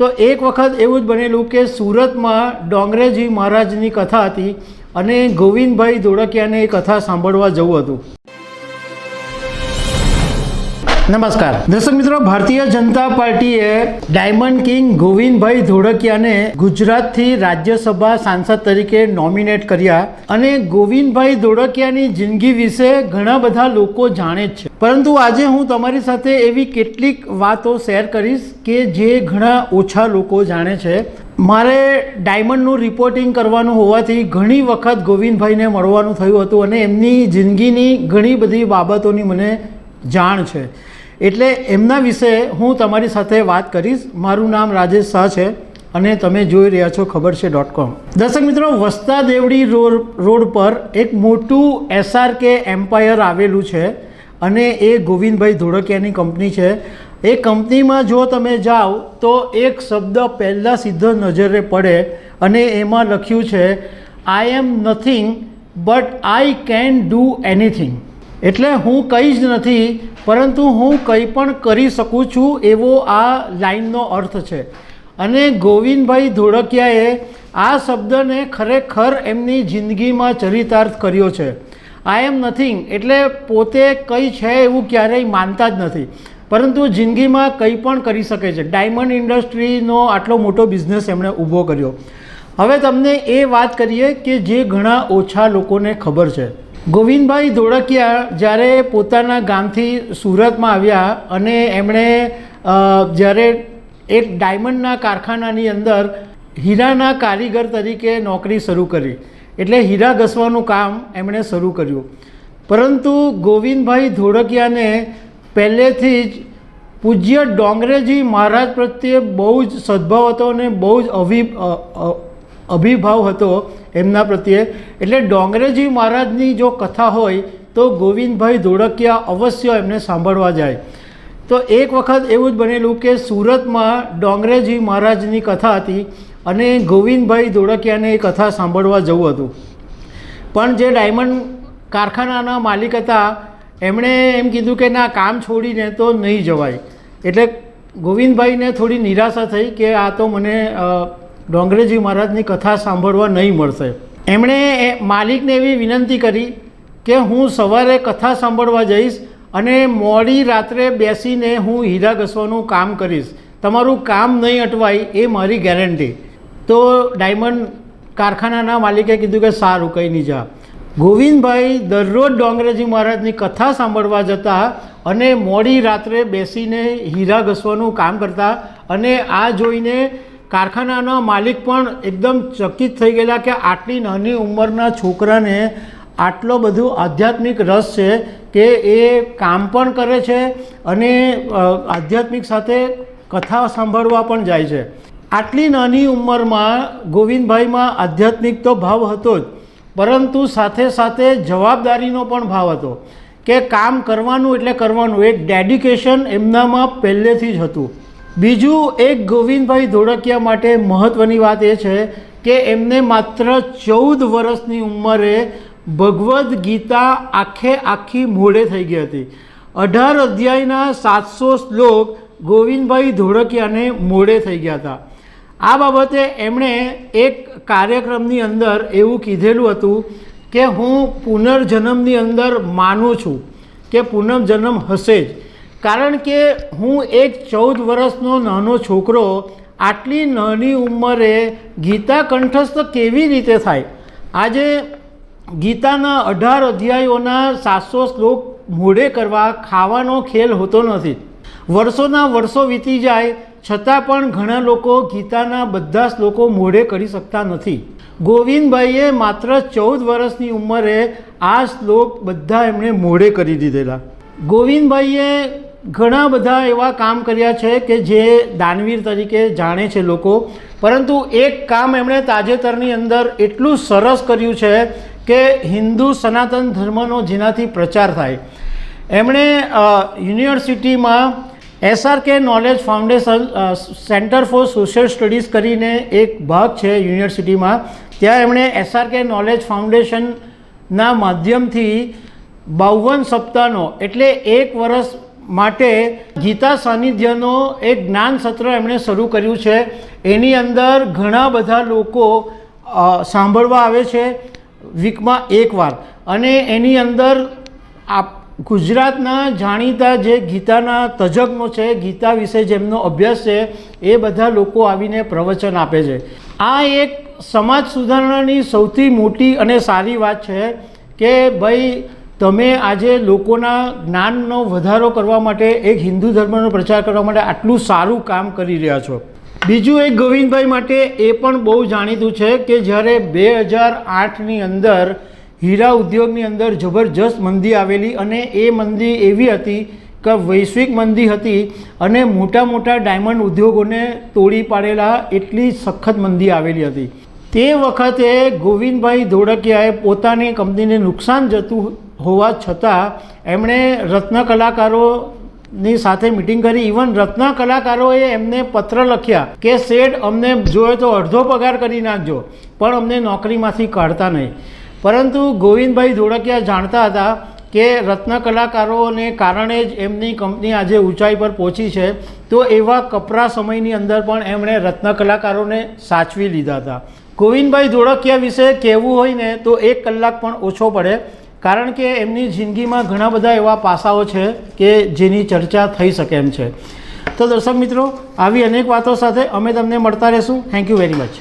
તો એક વખત એવું જ બનેલું કે સુરતમાં ડોંગરેજી મહારાજની કથા હતી અને ગોવિંદભાઈ ધોળકિયાને એ કથા સાંભળવા જવું હતું. નમસ્કાર દર્શક મિત્રો, ભારતીય જનતા પાર્ટીએ ડાયમંડ કિંગ ગોવિંદભાઈ ધોળકિયાને ગુજરાતથી રાજ્યસભા સાંસદ તરીકે નોમિનેટ કર્યા અને ગોવિંદભાઈ ધોળકિયાની જિંદગી વિશે ઘણા બધા લોકો જાણે જ છે, પરંતુ આજે હું તમારી સાથે એવી કેટલીક વાતો શેર કરીશ કે જે ઘણા ઓછા લોકો જાણે છે. મારે ડાયમંડનું રિપોર્ટિંગ કરવાનું હોવાથી ઘણી વખત ગોવિંદભાઈને મળવાનું થયું હતું અને એમની જિંદગીની ઘણી બધી બાબતોની મને જાણ છે, એટલે એમના વિશે હું તમારી સાથે વાત કરીશ. મારું નામ રાજેશ શાહ છે અને તમે જોઈ રહ્યા છો ખબર છે.com. દર્શક મિત્રો, વસ્તા દેવડી રોડ પર એક મોટું SRK એમ્પાયર આવેલું છે અને એ ગોવિંદભાઈ ધોળકિયાની કંપની છે. એ કંપનીમાં જો તમે જાઓ તો એક શબ્દ પહેલાં સીધો નજરે પડે અને એમાં લખ્યું છે I am nothing but I can do anything. એટલે હું કંઈ જ નથી પરંતુ હું કંઈ પણ કરી શકું છું, એવો આ લાઈનનો અર્થ છે. અને ગોવિંદભાઈ ધોળકિયાએ આ શબ્દને ખરેખર એમની જિંદગીમાં ચરિતાર્થ કર્યો છે. આઈ એમ નથિંગ એટલે પોતે કંઈ છે એવું ક્યારેય માનતા જ નથી, પરંતુ જિંદગીમાં કંઈ પણ કરી શકે છે. ડાયમંડ ઇન્ડસ્ટ્રીનો આટલો મોટો બિઝનેસ એમણે ઊભો કર્યો. હવે તમને એ વાત કરીએ કે જે ઘણા ઓછા લોકોને ખબર છે. ગોવિંદભાઈ ધોળકિયા જ્યારે પોતાના ગામથી સુરતમાં આવ્યા અને એમણે જ્યારે એક ડાયમંડના કારખાનાની અંદર હીરાના કારીગર તરીકે નોકરી શરૂ કરી, એટલે હીરા ઘસવાનું કામ એમણે શરૂ કર્યું. પરંતુ ગોવિંદભાઈ ધોળકિયાને પહેલેથી જ પૂજ્ય ડોંગરેજી મહારાજ પ્રત્યે બહુ જ સદભાવ હતો અને બહુ જ અભિભાવ હતો એમના પ્રત્યે. એટલે ડોંગરેજી મહારાજની જો કથા હોય તો ગોવિંદભાઈ ધોળકિયા અવશ્ય એમને સાંભળવા જાય. તો એક વખત એવું જ બનેલું કે સુરતમાં ડોંગરેજી મહારાજની કથા હતી અને ગોવિંદભાઈ ધોળકિયાને એ કથા સાંભળવા જવું હતું. પણ જે ડાયમંડ કારખાનાના માલિક હતા એમણે એમ કીધું કે ના, કામ છોડીને તો નહીં જવાય. એટલે ગોવિંદભાઈને થોડી નિરાશા થઈ કે આ તો મને ડોંગરેજી મહારાજની કથા સાંભળવા નહીં મળશે. એમણે માલિકને એવી વિનંતી કરી કે હું સવારે કથા સાંભળવા જઈશ અને મોડી રાત્રે બેસીને હું હીરા ઘસવાનું કામ કરીશ, તમારું કામ નહીં અટવાય એ મારી ગેરંટી. તો ડાયમંડ કારખાનાના માલિકે કીધું કે સારું, કંઈ નહીં જા. ગોવિંદભાઈ દરરોજ ડોંગરેજી મહારાજની કથા સાંભળવા જતા અને મોડી રાત્રે બેસીને હીરા ઘસવાનું કામ કરતા. અને આ જોઈને કારખાનાના માલિક પણ એકદમ ચકિત થઈ ગયેલા કે આટલી નાની ઉંમરના છોકરાને આટલો બધો આધ્યાત્મિક રસ છે કે એ કામ પણ કરે છે અને આધ્યાત્મિક સાથે કથા સાંભળવા પણ જાય છે. આટલી નાની ઉંમરમાં ગોવિંદભાઈમાં આધ્યાત્મિક તો ભાવ હતો જ, પરંતુ સાથે સાથે જવાબદારીનો પણ ભાવ હતો કે કામ કરવાનું એટલે કરવાનું. એક ડેડિકેશન એમનામાં પહેલેથી જ હતું. બીજું એક ગોવિંદભાઈ ધોળકિયા માટે મહત્ત્વની વાત એ છે કે એમને માત્ર 14 વર્ષની ઉંમરે ભગવદ્ ગીતા આખી મોઢે થઈ ગઈ હતી. 18 અધ્યાયના 700 શ્લોક ગોવિંદભાઈ ધોળકિયાને મોઢે થઈ ગયા હતા. આ બાબતે એમણે એક કાર્યક્રમની અંદર એવું કીધેલું હતું કે હું પુનર્જન્મની અંદર માનું છું કે પુનર્જન્મ હશે જ, કારણ કે હું એક 14 વર્ષનો નાનો છોકરો આટલી નાની ઉંમરે ગીતા કંઠસ્થ કેવી રીતે થાય. આજે ગીતાના 18 અધ્યાયોના 700 શ્લોક મોઢે કરવા ખાવાનો ખેલ હોતો નથી. વર્ષોના વર્ષો વીતી જાય છતાં પણ ઘણા લોકો ગીતાના બધા શ્લોકો મોઢે કરી શકતા નથી. ગોવિંદભાઈએ માત્ર 14 વર્ષની ઉંમરે આ શ્લોક બધા એમણે મોઢે કરી દીધેલા. ગોવિંદભાઈએ ઘણા બધા એવા કામ કર્યા છે કે જે દાનવીર તરીકે જાણે છે લોકો, પરંતુ એક કામ એમણે તાજેતરની અંદર એટલું સરસ કર્યું છે કે હિન્દુ સનાતન ધર્મનો જેનાથી પ્રચાર થાય. એમણે યુનિવર્સિટીમાં SRK knowledge foundation centre for social studies કરીને એક ભાગ છે યુનિવર્સિટીમાં. ત્યાં એમણે SRK નોલેજ ફાઉન્ડેશનના માધ્યમથી 52 સપ્તાહનો એટલે 1 વર્ષ માટે ગીતા સાનિધ્યનો એક જ્ઞાન સત્ર એમણે શરૂ કર્યું છે. એની અંદર ઘણા બધા લોકો સાંભળવા આવે છે વીકમાં એકવાર, અને એની અંદર ગુજરાતના જાણીતા જે ગીતાના તજજ્ઞો છે, ગીતા વિશે જેમનો અભ્યાસ છે, એ બધા લોકો આવીને પ્રવચન આપે છે. આ એક સમાજ સુધારણાની સૌથી મોટી અને સારી વાત છે કે ભાઈ તમે આજે લોકોના જ્ઞાનનો વધારો કરવા માટે, એક હિન્દુ ધર્મનો પ્રચાર કરવા માટે આટલું સારું કામ કરી રહ્યા છો. બીજું એક ગોવિંદભાઈ માટે એ પણ બહુ જાણીતું છે કે જ્યારે 2008ની અંદર હીરા ઉદ્યોગની અંદર જબરજસ્ત મંદી આવેલી, અને એ મંદી એવી હતી કે વૈશ્વિક મંદી હતી અને મોટા મોટા ડાયમંડ ઉદ્યોગોને તોડી પાડેલા એટલી સખત મંદી આવેલી હતી. તે વખતે ગોવિંદભાઈ ધોળકિયાએ પોતાની કંપનીને નુકસાન જતું હોવા છતાં એમણે રત્ન કલાકારોની સાથે મિટિંગ કરી. ઇવન રત્ન કલાકારોએ એમને પત્ર લખ્યા કે શેઠ, અમને જોઈએ તો અડધો પગાર કરી નાખજો, પણ અમને નોકરીમાંથી કાઢતા નહીં. પરંતુ ગોવિંદભાઈ ધોળકિયા જાણતા હતા કે રત્ન કલાકારોને કારણે જ એમની કંપની આજે ઊંચાઈ પર પહોંચી છે. તો એવા કપરા સમયની અંદર પણ એમણે રત્ન કલાકારોને સાચવી લીધા હતા. ગોવિંદભાઈ ધોળકિયા વિશે કહેવું હોય ને તો 1 કલાક પણ ઓછો પડે, કારણ કે એમની જિંદગીમાં ઘણા બધા એવા પાસાઓ છે કે જેની ચર્ચા થઈ શકે એમ છે. તો દર્શક મિત્રો, આવી અનેક વાતો સાથે અમે તમને મળતા રહીશું. Thank you very much.